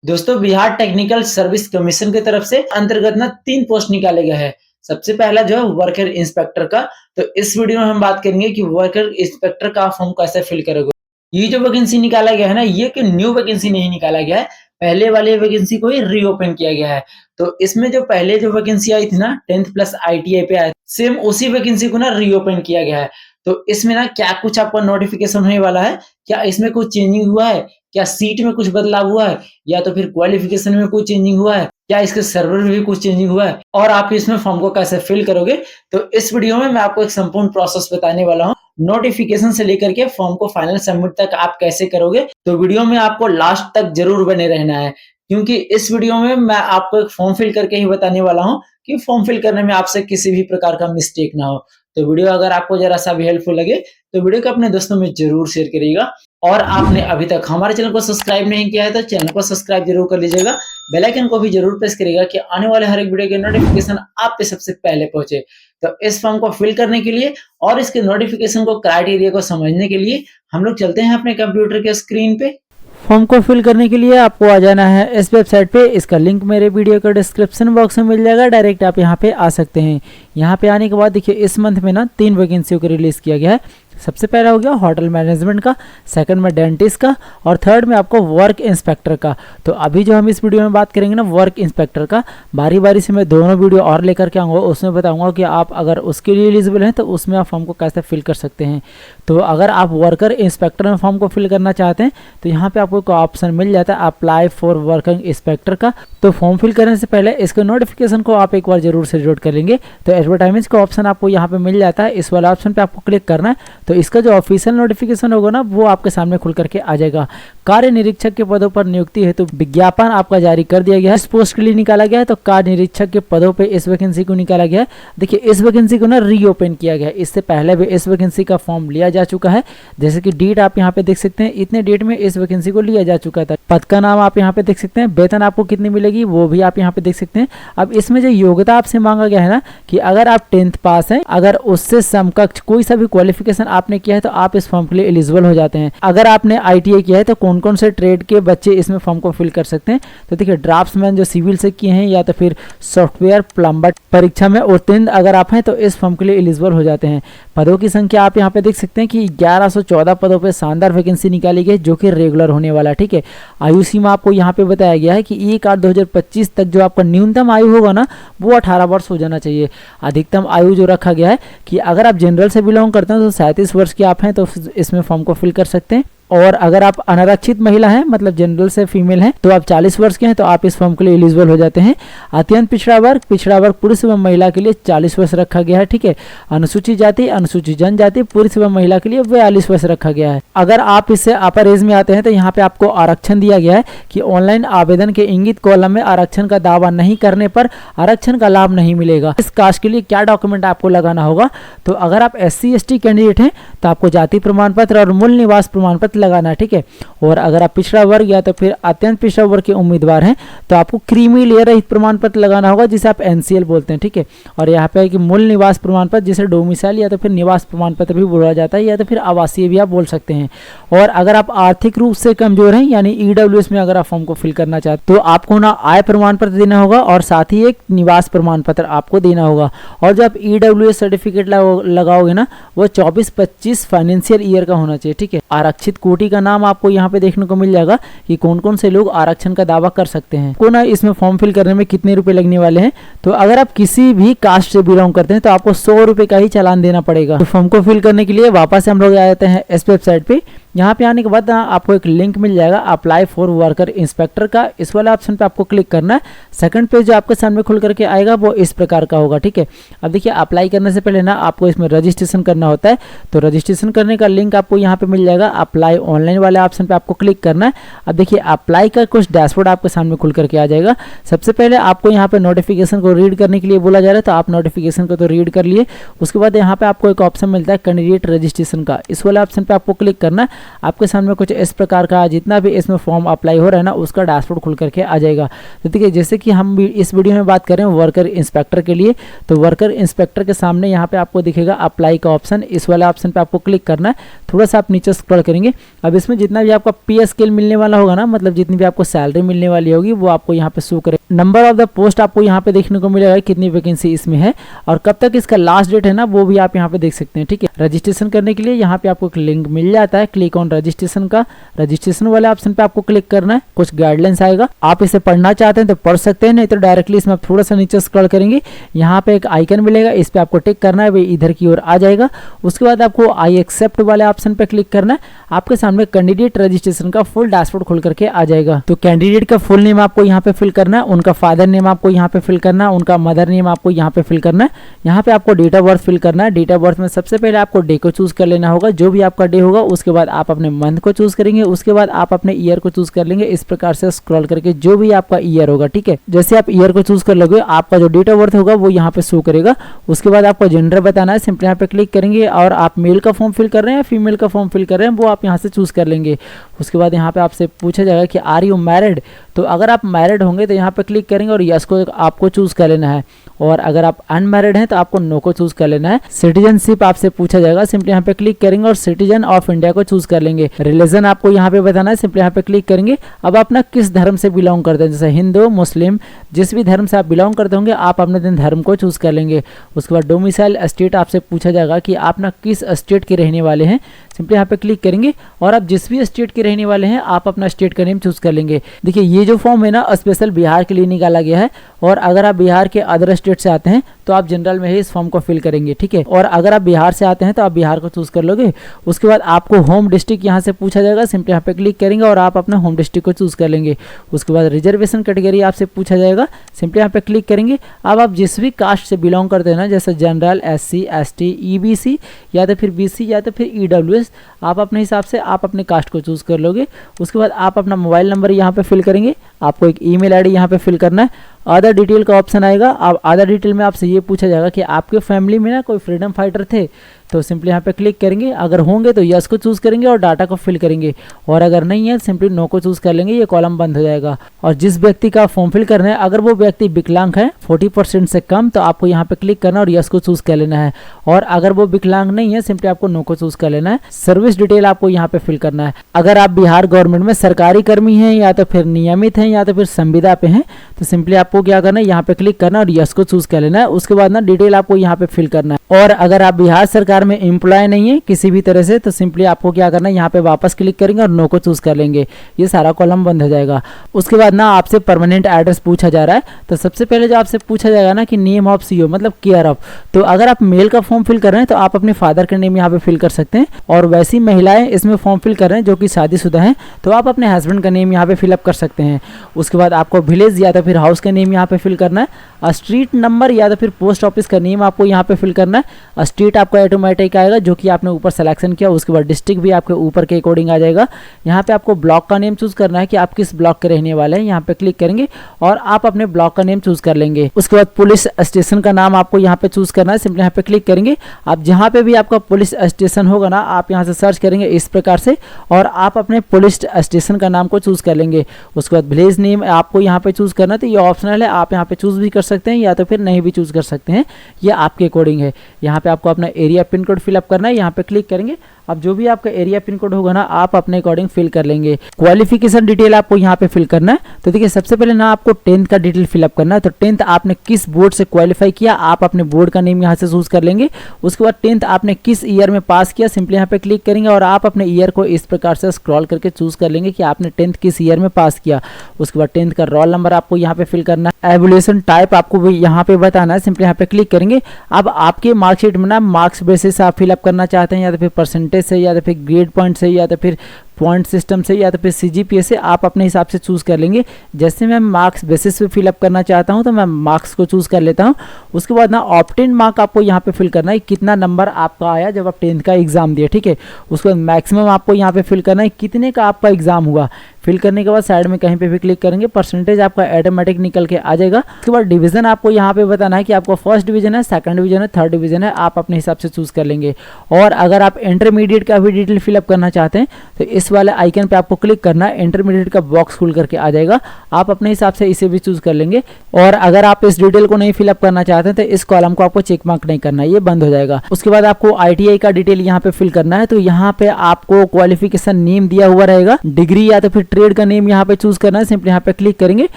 दोस्तों Bihar technical service commission की तरफ से अंतर्गत ना 3 पोस्ट निकाले गए हैं। सबसे पहला जो है वर्कर इंस्पेक्टर का। तो इस वीडियो में हम बात करेंगे कि वर्कर इंस्पेक्टर का फॉर्म कैसे फिल करोगे। ये जो वैकेंसी निकाला गया है ना, ये कि न्यू वैकेंसी नहीं निकाला गया है, पहले वाले वैकेंसी को ही रीओपन किया गया है। तो इसमें जो पहले जो वैकेंसी आई थी ना 10th प्लस आईटीआई पे आया, सेम उसी वैकेंसी को ना रीओपन किया गया है। तो इसमें ना क्या कुछ आपका नोटिफिकेशन होने वाला है, क्या इसमें कुछ चेंजिंग हुआ है, क्या सीट में कुछ बदलाव हुआ है, या तो फिर क्वालिफिकेशन में कुछ चेंजिंग हुआ है, क्या इसके सर्वर में भी कुछ चेंजिंग हुआ है, और आप इसमें फॉर्म को कैसे फिल करोगे। तो इस वीडियो में मैं आपको एक संपूर्ण प्रोसेस बताने वाला हूँ, नोटिफिकेशन से लेकर के फॉर्म को फाइनल सबमिट तक आप कैसे करोगे। तो वीडियो में आपको लास्ट तक जरूर बने रहना है, क्योंकि इस वीडियो में मैं आपको एक फॉर्म फिल करके ही बताने वाला हूँ कि फॉर्म फिल करने में आपसे किसी भी प्रकार का मिस्टेक ना हो। तो वीडियो अगर आपको जरा सा भी हेल्पफुल लगे तो वीडियो को अपने दोस्तों में जरूर शेयर करिएगा, और आपने अभी तक हमारे चैनल को सब्सक्राइब नहीं किया है तो चैनल को सब्सक्राइब जरूर कर लीजिएगा, बेल आइकन को भी जरूर प्रेस करिएगा कि आने वाले हर एक वीडियो के नोटिफिकेशन आप पे सबसे पहले पहुंचे। तो इस फॉर्म को फिल करने के लिए और इसके नोटिफिकेशन को क्राइटेरिया को समझने के लिए हम लोग चलते हैं अपने कंप्यूटर के स्क्रीन पे। फॉर्म को फिल करने के लिए आपको आ जाना है इस वेबसाइट पे। इसका लिंक मेरे वीडियो के डिस्क्रिप्शन बॉक्स में मिल जाएगा, डायरेक्ट आप यहाँ पे आ सकते हैं। यहाँ पे आने के बाद देखिए इस मंथ में ना 3 वैकेंसियों को रिलीज किया गया है। सबसे पहला हो गया होटल मैनेजमेंट का, सेकंड में डेंटिस्ट का, और थर्ड में आपको वर्क इंस्पेक्टर का। तो अभी जो हम इस वीडियो में बात करेंगे ना वर्क इंस्पेक्टर का, बारी बारी से मैं दोनों वीडियो और लेकर के आऊँगा, उसमें बताऊँगा कि आप अगर उसके लिए एलिजिबल हैं तो उसमें आप फॉर्म को कैसे फिल कर सकते हैं। तो अगर आप वर्कर इंस्पेक्टर में फॉर्म को फिल करना चाहते हैं तो यहाँ पे आपको एक ऑप्शन मिल जाता है अप्लाई फॉर वर्किंग इंस्पेक्टर का। तो फॉर्म फिल करने से पहले इसके नोटिफिकेशन को आप एक बार जरूर से रीड कर लेंगे। तो एडवर्टाइजमेंट का ऑप्शन आपको यहाँ पे मिल जाता है, इस वाला ऑप्शन पे आपको क्लिक करना है। तो इसका जो ऑफिशियल नोटिफिकेशन होगा ना वो आपके सामने खुल करके आ जाएगा। कार्य निरीक्षक के पदों पर नियुक्ति हेतु तो विज्ञापन आपका जारी कर दिया गया है। इस पोस्ट के लिए निकाला गया है, तो कार्य निरीक्षक के पदों पे इस वैकेंसी को निकाला गया है। देखिए इस वैकेंसी को ना रीओपन किया गया है, इससे पहले भी इस वैकेंसी का फॉर्म लिया जा चुका है। जैसे कि डेट आप यहाँ पे देख सकते हैं, इतने डेट में इस वैकेंसी को लिया जा चुका था। पद का नाम आप यहाँ पे देख सकते हैं, वेतन आपको कितनी मिलेगी वो भी आप यहाँ पे देख सकते हैं। अब इसमें जो योग्यता आपसे मांगा गया है ना कि अगर आप 10th पास हैं, अगर उससे समकक्ष कोई सा भी क्वालिफिकेशन आपने किया है तो आप इस फॉर्म के लिए एलिजिबल हो जाते हैं। अगर आपने ITI किया है तो कौन कौन से ट्रेड के बच्चे इसमें फॉर्म को फिल कर सकते हैं। तो देखिए ड्राफ्ट्समैन जो सिविल से किए हैं, या तो फिर सॉफ्टवेयर प्लम्बर परीक्षा में उत्तीर्ण अगर आप हैं तो इस फॉर्म के लिए एलिजिबल हो जाते हैं। पदों की संख्या आप यहाँ पे देख सकते हैं कि 1114 पदों पे शानदार वैकेंसी निकाली गई जो कि रेगुलर होने वाला है। ठीक है, आयु सीमा आपको यहाँ पे बताया गया है कि 1/8/2025 तक जो आपका न्यूनतम आयु होगा ना वो 18 वर्ष हो जाना चाहिए। अधिकतम आयु जो रखा गया है कि अगर आप जनरल से बिलोंग करते हैं तो 37 वर्ष के आप हैं तो इसमें फॉर्म को फिल कर सकते हैं। और अगर आप अनारक्षित महिला हैं, मतलब जनरल से फीमेल हैं, तो आप 40 वर्ष के हैं तो आप इस फॉर्म के लिए एलिजिबल हो जाते हैं। अत्यंत पिछड़ा वर्ग पुरुष एवं महिला के लिए 40 वर्ष रखा गया है। ठीक है, अनुसूचित जाति अनुसूचित जनजाति पुरुष एवं महिला के लिए 42 वर्ष रखा गया है। अगर आप इससे अपर एज में आते हैं तो यहाँ पे आपको आरक्षण दिया गया है कि ऑनलाइन आवेदन के इंगित कॉलम में आरक्षण का दावा नहीं करने पर आरक्षण का लाभ नहीं मिलेगा। इस कास्ट के लिए क्या डॉक्यूमेंट आपको लगाना होगा, तो अगर आप SC/ST कैंडिडेट हैं तो आपको जाति प्रमाण पत्र और मूल निवास प्रमाण पत्र लगाना है। ठीक है, और अगर आप पिछड़ा वर्ग या तो फिर अत्यंत पिछड़ा वर्ग के उम्मीदवार हैं तो आपको क्रीमी लेयर रहित प्रमाण पत्र लगाना होगा जिसे आप NCL बोलते हैं। ठीक है, और यहाँ पे है कि मूल निवास प्रमाण पत्र जिसे डोमिसाइल या तो फिर निवास प्रमाण पत्र भी बोला जाता है, या तो फिर आवासीय भी आप बोल सकते हैं। और अगर आप आर्थिक रूप से कमजोर हैं यानी EWS में अगर आप फॉर्म को फिल करना चाहते तो आपको ना आय प्रमाण पत्र देना होगा और साथ ही एक निवास प्रमाण पत्र आपको देना होगा। और जब आप EWS सर्टिफिकेट लगाओगे ना वो 24-25 फाइनेंशियल ईयर का होना चाहिए। ठीक है, आरक्षित कोटि का नाम आपको यहाँ पे देखने को मिल जाएगा कि कौन कौन से लोग आरक्षण का दावा कर सकते हैं। को ना इसमें फॉर्म फिल करने में कितने रुपए लगने वाले हैं, तो अगर आप किसी भी कास्ट से बिलोंग करते हैं तो आपको 100 रुपए का ही चालान देना पड़ेगा। तो फॉर्म को फिल करने के लिए वापस हम लोग आ जाते हैं इस वेबसाइट पे। यहाँ पे आने के बाद आपको एक लिंक मिल जाएगा अप्लाई फॉर वर्कर इंस्पेक्टर का, इस वाले ऑप्शन पे आपको क्लिक करना है। सेकंड पेज जो आपके सामने खुल करके आएगा वो इस प्रकार का होगा। ठीक है, अब देखिए अप्लाई करने से पहले ना आपको इसमें रजिस्ट्रेशन करना होता है। तो रजिस्ट्रेशन करने का लिंक आपको यहाँ पे मिल जाएगा, अप्लाई ऑनलाइन वाले ऑप्शन पे आपको क्लिक करना है। अब देखिए अप्लाई का कुछ डैशबोर्ड आपके सामने खुल करके आ जाएगा। सबसे पहले आपको यहाँ पे नोटिफिकेशन को रीड करने के लिए बोला जा रहा है, तो आप नोटिफिकेशन को तो रीड कर लिए। उसके बाद यहाँ पे आपको एक ऑप्शन मिलता है कैंडिडेट रजिस्ट्रेशन का, इस वाले ऑप्शन पे आपको क्लिक करना है। आपके सामने कुछ इस प्रकार का जितना भी इसमें फॉर्म अप्लाई हो रहा है ना उसका डैशबोर्ड खुल करके आ जाएगा। तो देखिए जैसे कि हम इस वीडियो में बात करें वर्कर इंस्पेक्टर के लिए, तो वर्कर इंस्पेक्टर के सामने यहाँ पे आपको दिखेगा अप्लाई का ऑप्शन, इस वाले ऑप्शन पे आपको क्लिक करना है। थोड़ा सा आप नीचे स्क्रॉल करेंगे, अब इसमें जितना भी आपका पे स्केल मिलने वाला होगा ना, मतलब जितनी भी आपको सैलरी मिलने वाली होगी वो आपको यहाँ पे शो करेगा। नंबर ऑफ द पोस्ट आपको यहाँ पे देखने को मिलेगा कितनी वैकेंसी इसमें है और कब तक इसका लास्ट डेट है ना वो भी आप यहाँ पे देख सकते हैं। ठीक है, रजिस्ट्रेशन करने के लिए यहाँ पे आपको एक लिंक मिल जाता है, क्लिक ऑन रजिस्ट्रेशन का। रजिस्ट्रेशन वाले ऑप्शन पे आपको क्लिक करना है, कुछ गाइडलाइंस आएगा, आप इसे पढ़ना चाहते हैं तो पढ़ सकते हैं, नहीं तो डायरेक्टली इसमें आप थोड़ा सा नीचे स्क्रॉल करेंगे, यहाँ पे एक आइकन मिलेगा, इस पे आपको टिक करना है, वो इधर की ओर आ जाएगा। उसके बाद आपको आई एक्सेप्ट वाले ऑप्शन पे क्लिक करना है, आपके सामने कैंडिडेट रजिस्ट्रेशन का फुल डैशबोर्ड खुल करके आ जाएगा। तो कैंडिडेट का फुल नेम आपको यहाँ पे फिल करना है, उनका फादर नेम आपको यहाँ पे फिल करना है, उनका मदर नेम आपको यहाँ पे फिल करना है, यहाँ पे आपको डेट ऑफ बर्थ फिल करना है। डेट ऑफ बर्थ में सबसे पहले आपको डे को चूज कर लेना होगा, जो भी आपका डे होगा, उसके बाद आप अपने मंथ को चूज करेंगे, उसके बाद आप अपने ईयर को चूज कर लेंगे, इस प्रकार से स्क्रॉल करके जो भी आपका ईयर होगा। ठीक है, जैसे आप ईयर को चूज कर लोगे आपका जो डेट ऑफ बर्थ होगा वो यहाँ पे शो करेगा। उसके बाद आपको जेंडर बताना है, सिंपली यहाँ पे क्लिक करेंगे और आप मेल का फॉर्म फिल कर रहे हैं या फीमेल का फॉर्म फिल कर रहे हैं वो आप यहाँ से चूज कर लेंगे। उसके बाद यहाँ पे आपसे पूछा जाएगा कि आर यू मैरिड, तो अगर आप मैरिड होंगे तो यहाँ पे क्लिक करेंगे और यस को आपको चूज कर लेना है, और अगर आप अनमैरिड हैं तो आपको नो को चूज कर लेना है। सिटीजनशिप आपसे पूछा जाएगा, सिंपली यहाँ पे क्लिक करेंगे और सिटीजन ऑफ इंडिया को चूज कर लेंगे। रिलीजन आपको यहाँ पे बताना है, सिंपली यहाँ पे क्लिक करेंगे। अब आप ना किस धर्म से बिलोंग करते हैं, जैसे हिंदू, मुस्लिम, जिस भी धर्म से आप बिलोंग करते होंगे आप अपने धर्म को चूज कर लेंगे। उसके बाद डोमिसाइल स्टेट आपसे पूछा जाएगा कि आप ना किस स्टेट के रहने वाले हैं, सिंपली यहाँ पे क्लिक करेंगे और आप जिस भी स्टेट के रहने वाले हैं आप अपना स्टेट का नेम चूज कर लेंगे। देखिए ये जो फॉर्म है ना स्पेशल बिहार के लिए निकाला गया है, और अगर आप बिहार के अदर स्टेट से आते हैं तो आप जनरल में ही इस फॉर्म को फिल करेंगे। ठीक है, और अगर आप बिहार से आते हैं तो आप बिहार को चूज कर लोगे। उसके बाद आपको होम डिस्ट्रिक्ट यहाँ से पूछा जाएगा, सिंपली यहाँ पे क्लिक करेंगे और आप अपना होम डिस्ट्रिक्ट को चूज कर लेंगे। उसके बाद रिजर्वेशन कैटेगरी आपसे पूछा जाएगा, सिंपली यहाँ पे क्लिक करेंगे। अब आप जिस भी कास्ट से बिलोंग करते हैं ना, जैसे जनरल, SC, ST, EBC या तो फिर BC या तो फिर EWS, आप अपने हिसाब से आप अपने कास्ट को चूज कर लोगे। उसके बाद आप अपना मोबाइल नंबर यहाँ पे फिल करेंगे, आपको एक ईमेल आईडी यहाँ पे फिल करना है। अदर डिटेल का ऑप्शन आएगा, अब अदर डिटेल में आपसे ये पूछा जाएगा कि आपके फैमिली में ना कोई फ्रीडम फाइटर थे, तो सिंपली यहाँ पे क्लिक करेंगे, अगर होंगे तो यस को चूज करेंगे और डाटा को फिल करेंगे, और अगर नहीं है सिंपली नो को चूज कर लेंगे, ये कॉलम बंद हो जाएगा। और जिस व्यक्ति का फॉर्म फिल करना है अगर वो व्यक्ति विकलांग है 40% से कम, तो आपको यहाँ पे क्लिक करना और यस को चूज कर लेना है, और अगर वो विकलांग नहीं है सिंपली आपको नो को चूज कर लेना है। सर्विस डिटेल आपको यहाँ पे फिल करना है, अगर आप बिहार गवर्नमेंट में सरकारी कर्मी हैं या तो फिर नियमित हैं या तो फिर संविदा पे हैं, तो सिंपली आपको क्या करना है यहाँ पे क्लिक करना और यस को चूज कर लेना है। उसके बाद ना डिटेल आपको यहाँ पे फिल करना है, और अगर आप बिहार सरकार में एम्प्लॉय नहीं है किसी भी तरह से, तो सिंपली आपको क्या करना है यहाँ पे वापस क्लिक करेंगे और नो को चूज कर लेंगे, ये सारा कॉलम बंद हो जाएगा। उसके बाद ना आपसे परमानेंट एड्रेस पूछा जा रहा है, तो सबसे पहले जो आपसे पूछा जाएगा ना कि नेम ऑफ CEO मतलब केयर ऑफ, तो अगर आप मेल का फॉर्म फिल कर रहे हैं तो आप अपने फादर का नेम यहाँ पे फिल कर सकते हैं, और वैसी महिलाएं इसमें फॉर्म फिल कर रहे हैं जो कि शादीशुदा हैं तो आप अपने हस्बैंड का नेम यहाँ पे फिलअप कर सकते हैं। उसके बाद आपको विलेज या तो फिर हाउस का नेम यहाँ पे फिल करना है, स्ट्रीट नंबर या तो फिर पोस्ट ऑफिस का नेम आपको यहाँ पे फिल करना है। स्टेट आपका ऑटोमेटिक आएगा जो कि आपने ऊपर सिलेक्शन किया, उसके बाद डिस्ट्रिक्ट भी आपके ऊपर के अकॉर्डिंग आ जाएगा। यहाँ पे आपको ब्लॉक का नेम चूज करना है कि आप किस ब्लॉक के रहने वाले हैं, यहाँ पे क्लिक करेंगे और आप अपने ब्लॉक का नेम चूज कर लेंगे। उसके बाद पुलिस स्टेशन का नाम आपको यहाँ पे चूज करना है, सिंपली यहाँ पे क्लिक करेंगे। आप जहाँ पे भी आपका पुलिस स्टेशन होगा ना आप यहाँ से सर्च करेंगे इस प्रकार से, और आप अपने पुलिस स्टेशन का नाम को चूज कर लेंगे। उसके बाद विलेज नेम आपको यहाँ पे चूज करना है, तो ये ऑप्शनल है, आप यहाँ पे चूज भी कर सकते हैं या तो फिर नहीं भी चूज कर सकते हैं, ये आपके अकॉर्डिंग है। यहाँ पे आपको अपना एरिया पिन कोड फिलअप करना है, यहाँ पे क्लिक करेंगे। अब जो भी आपका एरिया पिन कोड होगा ना आप अपने अकॉर्डिंग फिल कर लेंगे। क्वालिफिकेशन डिटेल आपको यहाँ पे फिल करना है, तो देखिए सबसे पहले ना आपको 10th का डिटेल फिलअप करना है, तो 10th आपने किस बोर्ड से क्वालिफाई किया आप अपने बोर्ड का नेम यहाँ से चूज कर लेंगे। उसके बाद 10th आपने किस ईयर में पास किया, सिंपली यहाँ पे क्लिक करेंगे और आप अपने ईयर को इस प्रकार से स्क्रॉल करके चूज कर लेंगे कि आपने 10th किस ईयर में पास किया। उसके बाद 10th का रोल नंबर आपको यहाँ पे फिल करना है। एवोल्यूशन टाइप आपको भी यहाँ पे बताना है, सिंपली यहाँ पे क्लिक करेंगे। अब आपके मार्कशीट में ना मार्क्स बेसिस आप फिलअप करना चाहते हैं या तो फिर परसेंटेज से या तो फिर ग्रेड पॉइंट से या तो फिर पॉइंट सिस्टम से या तो फिर CGPA से, आप अपने हिसाब से चूज कर लेंगे। जैसे मैं मार्क्स बेसिस पे फिलअप करना चाहता हूं तो मैं मार्क्स को चूज कर लेता हूं। उसके बाद ना ऑप्टेन मार्क आपको यहाँ पे फिल करना है, कितना नंबर आपका आया जब आप 10th का एग्जाम दिए, ठीक है। उसके बाद मैक्सिमम आपको यहाँ पे फिल करना है कितने का आपका एग्जाम हुआ, फिल करने के बाद साइड में कहीं पे भी क्लिक करेंगे, परसेंटेज आपका ऑटोमेटिक निकल के आ जाएगा। उसके बाद डिवीजन आपको यहाँ पे बताना है कि आपको फर्स्ट डिवीजन है, सेकंड डिवीजन है, थर्ड डिवीजन है, आप अपने हिसाब से चूज कर लेंगे। और अगर आप इंटरमीडिएट का भी डिटेल फिलअप करना चाहते हैं तो इस वाले आइकन पे आपको क्लिक करना है, इंटरमीडिएट का बॉक्स खुल करके आ जाएगा, आप अपने हिसाब से इसे भी चूज कर लेंगे। और अगर आप इस डिटेल को नहीं फिलअप करना चाहते हैं तो इस कॉलम को आपको चेक मार्क नहीं करना है, ये बंद हो जाएगा। उसके बाद आपको ITI का डिटेल यहाँ पे फिल करना है, तो यहाँ पे आपको क्वालिफिकेशन नेम दिया हुआ रहेगा, डिग्री या तो फिर ट्रेड का नेम यहाँ पे चूज करना है। सिंपली यहाँ पे क्लिक करेंगे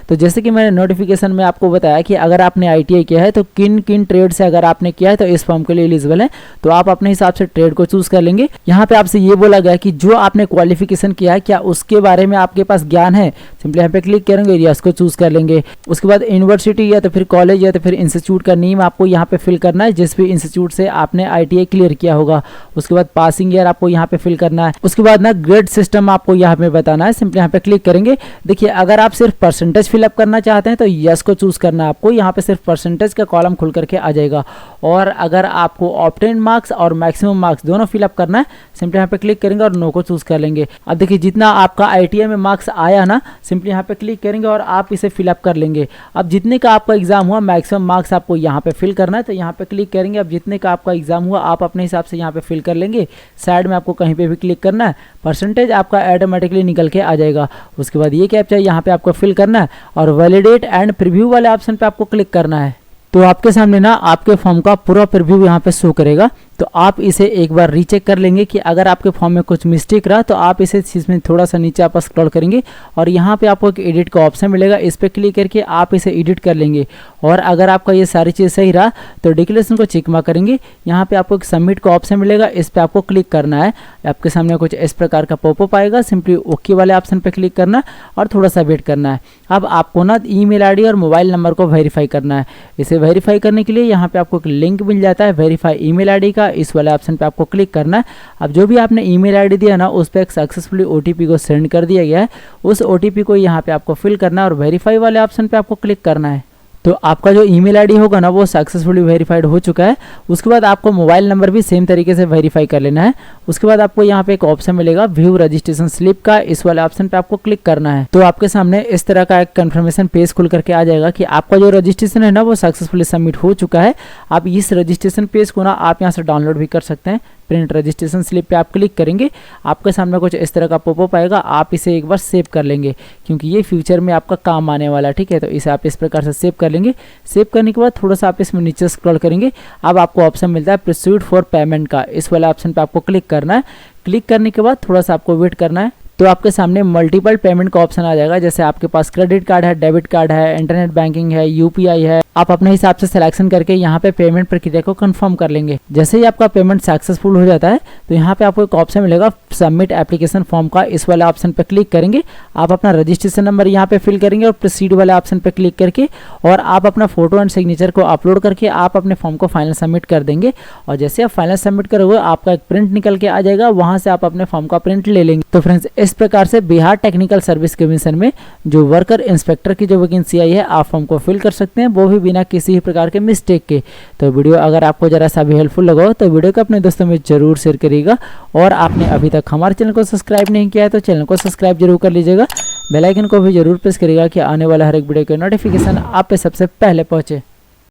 तो जैसे कि मैंने नोटिफिकेशन में आपको बताया कि अगर आपने ITI किया है तो किन किन ट्रेड से अगर आपने किया है तो इस फॉर्म के लिए एलिजिबल है, तो आप अपने हिसाब से ट्रेड को चूज कर लेंगे। यहाँ पे आपसे ये बोला गया कि जो आपने क्वालिफिकेशन किया है क्या उसके बारे में आपके पास ज्ञान है, सिंपली यहाँ पे क्लिक करेंगे, यस को चूज कर लेंगे। उसके बाद यूनिवर्सिटी या तो फिर कॉलेज या तो फिर इंस्टीट्यूट का नेम आपको यहाँ पे फिल करना है, जिस भी इंस्टीट्यूट से आपने ITI क्लियर किया होगा। उसके बाद पासिंग ईयर आपको यहाँ पे फिल करना है। उसके बाद ना ग्रेड सिस्टम आपको यहाँ पे बताना है, सिंपली यहाँ पे क्लिक करेंगे। देखिए अगर आप सिर्फ परसेंटेज फिलअप करना चाहते हैं तो यस को चूज करना है आपको, यहाँ पे सिर्फ परसेंटेज का कॉलम खुल करके आ जाएगा। और अगर आपको ऑब्टेन मार्क्स और मैक्सिमम मार्क्स दोनों फिलअप करना है, सिंपली यहाँ पे क्लिक करेंगे और नो को चूज कर लेंगे। अब देखिए जितना आपका ITI में मार्क्स आया ना, सिंपली यहाँ पे क्लिक करेंगे और आप इसे फिलअप कर लेंगे। अब जितने का आपका एग्जाम हुआ मैक्सिमम मार्क्स आपको यहाँ पे फिल करना है, तो यहाँ पे क्लिक करेंगे। अब जितने का आपका एग्जाम हुआ आप अपने हिसाब से यहाँ पे फिल कर लेंगे। साइड में आपको कहीं पे भी क्लिक करना है, परसेंटेज आपका ऑटोमेटिकली निकल के आ जाएगा। उसके बाद ये कैप्चा यहाँ पे आपको फिल करना है और वैलिडेट एंड प्रीव्यू वाले ऑप्शन पे आपको क्लिक करना है। तो आपके सामने ना आपके फॉर्म का पूरा प्रीव्यू यहाँ पे शो करेगा, तो आप इसे एक बार रीचेक कर लेंगे कि अगर आपके फॉर्म में कुछ मिस्टेक रहा तो आप इसे इसमें थोड़ा सा नीचे आप स्क्रॉल करेंगे और यहाँ पे आपको एक एडिट का ऑप्शन मिलेगा, इस पर क्लिक करके आप इसे एडिट कर लेंगे। और अगर आपका ये सारी चीज़ सही रहा तो डिक्लेरेशन को चेक मार्क करेंगे, यहाँ पे आपको एक सबमिट का ऑप्शन मिलेगा, इस पर आपको क्लिक करना है। आपके सामने कुछ इस प्रकार का पॉपअप आएगा, सिंपली ओके वाले ऑप्शन पर क्लिक करना और थोड़ा सा वेट करना है। अब आपको ना ईमेल ID और मोबाइल नंबर को वेरीफाई करना है। इसे वेरीफाई करने के लिए यहाँ पे आपको एक लिंक मिल जाता है वेरीफाई ईमेल ID का, इस वाले ऑप्शन पे आपको क्लिक करना है। अब जो भी आपने ईमेल ID दिया ना उस पर एक सक्सेसफुली OTP को सेंड कर दिया गया है, उस OTP को यहाँ पे आपको फिल करना है और वेरीफाई वाले ऑप्शन पे आपको क्लिक करना है। तो आपका जो ईमेल ID होगा ना वो सक्सेसफुली वेरीफाइड हो चुका है। उसके बाद आपको मोबाइल नंबर भी सेम तरीके से वेरीफाई कर लेना है। उसके बाद आपको यहाँ पे एक ऑप्शन मिलेगा व्यू रजिस्ट्रेशन स्लिप का, इस वाले ऑप्शन पे आपको क्लिक करना है। तो आपके सामने इस तरह का एक कंफर्मेशन पेज खुल करके आ जाएगा कि आपका जो रजिस्ट्रेशन है ना वो सक्सेसफुली सबमिट हो चुका है। आप इस रजिस्ट्रेशन पेज को ना आप यहाँ से डाउनलोड भी कर सकते हैं। प्रिंट रजिस्ट्रेशन स्लिप पे आप क्लिक करेंगे, आपके सामने कुछ इस तरह का पॉपअप आएगा, आप इसे एक बार सेव कर लेंगे क्योंकि ये फ्यूचर में आपका काम आने वाला है, ठीक है। तो इसे आप इस प्रकार से सेव कर लेंगे। सेव करने के बाद थोड़ा सा आप इसमें नीचे स्क्रॉल करेंगे, अब आपको ऑप्शन मिलता है प्रोसीड फॉर पेमेंट का, इस वाले ऑप्शन पे आपको क्लिक करना है। क्लिक करने के बाद थोड़ा सा आपको वेट करना है, तो आपके सामने मल्टीपल पेमेंट का ऑप्शन आ जाएगा। जैसे आपके पास क्रेडिट कार्ड है, डेबिट कार्ड है, इंटरनेट बैंकिंग है, UPI है, आप अपने हिसाब से सिलेक्शन करके यहाँ पे पेमेंट प्रक्रिया को कंफर्म कर लेंगे। जैसे ही आपका पेमेंट सक्सेसफुल हो जाता है तो यहाँ पे आपको एक ऑप्शन मिलेगा सबमिट एप्लीकेशन फॉर्म का, इस वाले ऑप्शन पे क्लिक करेंगे। आप अपना रजिस्ट्रेशन नंबर यहाँ पे फिल करेंगे और प्रोसीड वाले ऑप्शन पे क्लिक करके और आप अपना फोटो एंड सिग्नेचर को अपलोड करके आप अपने फॉर्म को फाइनल सबमिट कर देंगे। और जैसे आप फाइनल सबमिट करोगे आपका एक प्रिंट निकल के आ जाएगा, वहां से आप अपने फॉर्म का प्रिंट ले लेंगे। तो फ्रेंड्स इस प्रकार से बिहार टेक्निकल सर्विस कमीशन में जो वर्कर इंस्पेक्टर की जो वैकेंसी आई है आप फॉर्म को फिल कर सकते हैं, वो भी बिना किसी भी प्रकार के मिस्टेक के। तो वीडियो अगर आपको जरा सा भी हेल्पफुल लगा हो तो वीडियो को अपने दोस्तों में जरूर शेयर करिएगा। और आपने अभी तक हमारे चैनल को सब्सक्राइब नहीं किया है तो चैनल को सब्सक्राइब जरूर कर लीजिएगा, बेल आइकन को भी जरूर प्रेस करिएगा कि आने वाला हर एक वीडियो के नोटिफिकेशन आप पे सबसे पहले पहुंचे।